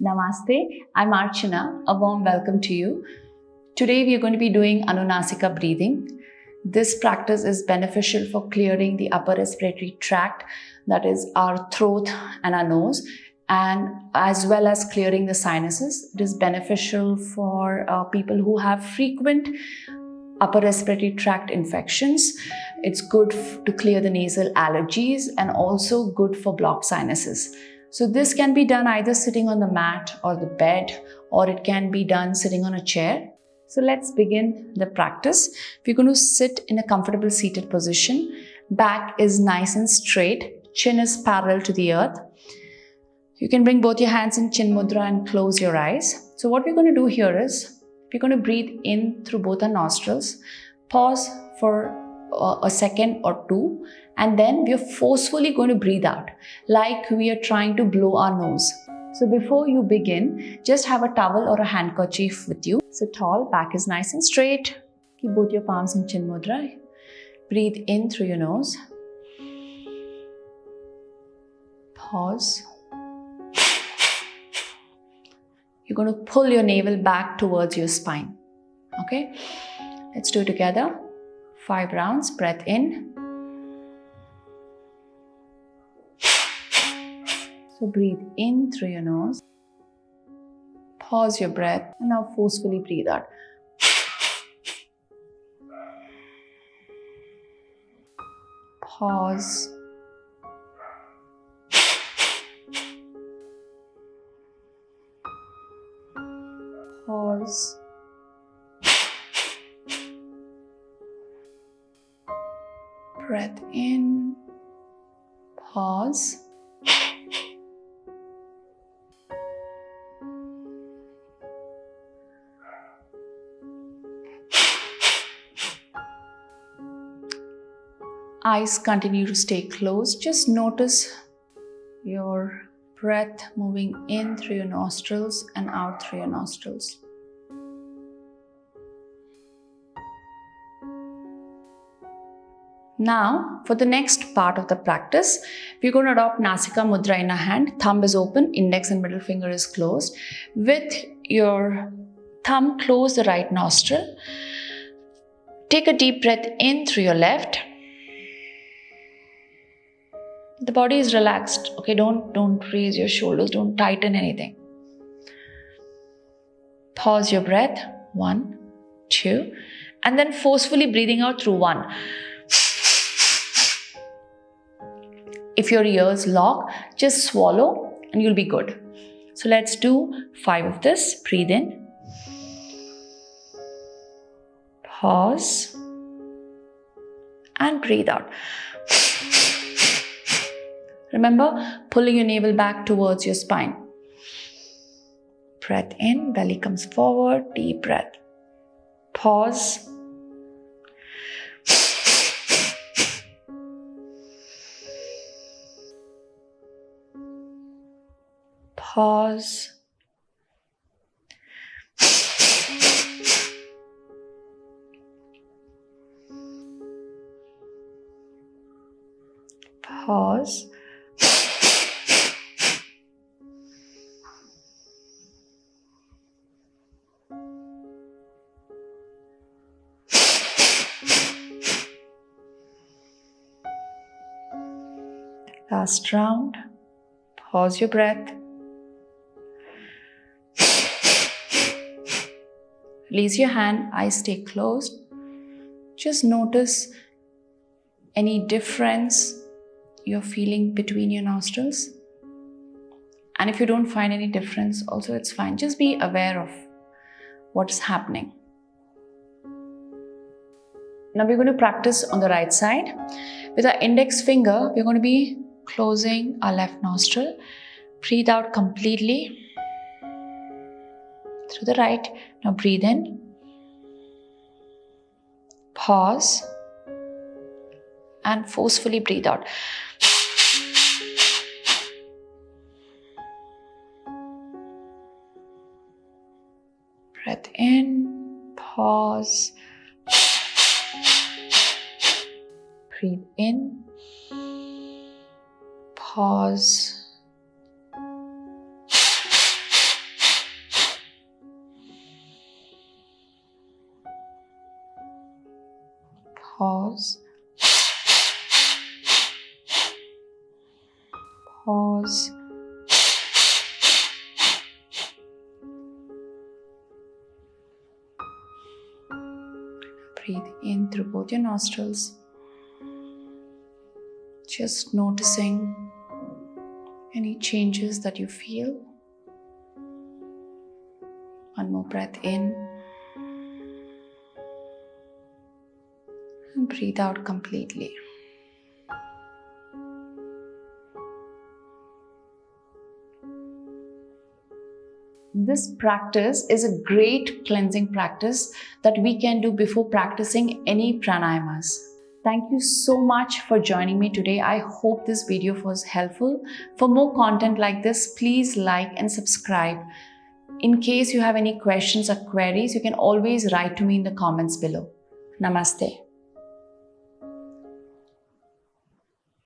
Namaste, I'm Archana. A warm welcome to you. Today we are going to be doing Anunasika breathing. This practice is beneficial for clearing the upper respiratory tract, that is our throat and our nose, and as well as clearing the sinuses. It is beneficial for people who have frequent upper respiratory tract infections. It's good to clear the nasal allergies and also good for blocked sinuses. So this can be done either sitting on the mat or the bed, or it can be done sitting on a chair. So let's begin the practice. We're going to sit in a comfortable seated position. Back is nice and straight. Chin is parallel to the earth. You can bring both your hands in Chin Mudra and close your eyes. So what we're going to do here is, we're going to breathe in through both our nostrils, pause for a second or two, and then we are forcefully going to breathe out like we are trying to blow our nose. So before you begin, just have a towel or a handkerchief with you. So tall, back is nice and straight. Keep both your palms in Chin Mudra. Breathe in through your nose. Pause. You're going to pull your navel back towards your spine. Okay? Let's do it together. 5 rounds. Breath in. So breathe in through your nose. Pause your breath and now forcefully breathe out. Pause. Pause. Breath in. Pause. Eyes continue to stay closed. Just notice your breath moving in through your nostrils and out through your nostrils. Now, for the next part of the practice, we're going to adopt Nasika Mudra in our hand. Thumb is open, index and middle finger is closed. With your thumb, close the right nostril. Take a deep breath in through your left. The body is relaxed, okay? Don't raise your shoulders, don't tighten anything. Pause your breath, 1, 2, and then forcefully breathing out through 1. If your ears lock, just swallow and you'll be good. So let's do 5 of this. Breathe in. Pause. And breathe out. Remember, pulling your navel back towards your spine. Breath in, belly comes forward, deep breath. Pause. Pause. Pause. Last round. Pause your breath. Release your hand, eyes stay closed. Just notice any difference you're feeling between your nostrils. And if you don't find any difference, also it's fine. Just be aware of what is happening. Now we're going to practice on the right side. With our index finger, we're going to be closing our left nostril. Breathe out completely through the right. Now breathe in. Pause. And forcefully breathe out. Breath in. Pause. Breathe in. Pause. Pause. Pause. Breathe in through both your nostrils. Just noticing any changes that you feel. One more breath in. And breathe out completely. This practice is a great cleansing practice that we can do before practicing any pranayamas. Thank you so much for joining me today. I hope this video was helpful. For more content like this, please like and subscribe. In case you have any questions or queries, you can always write to me in the comments below. Namaste.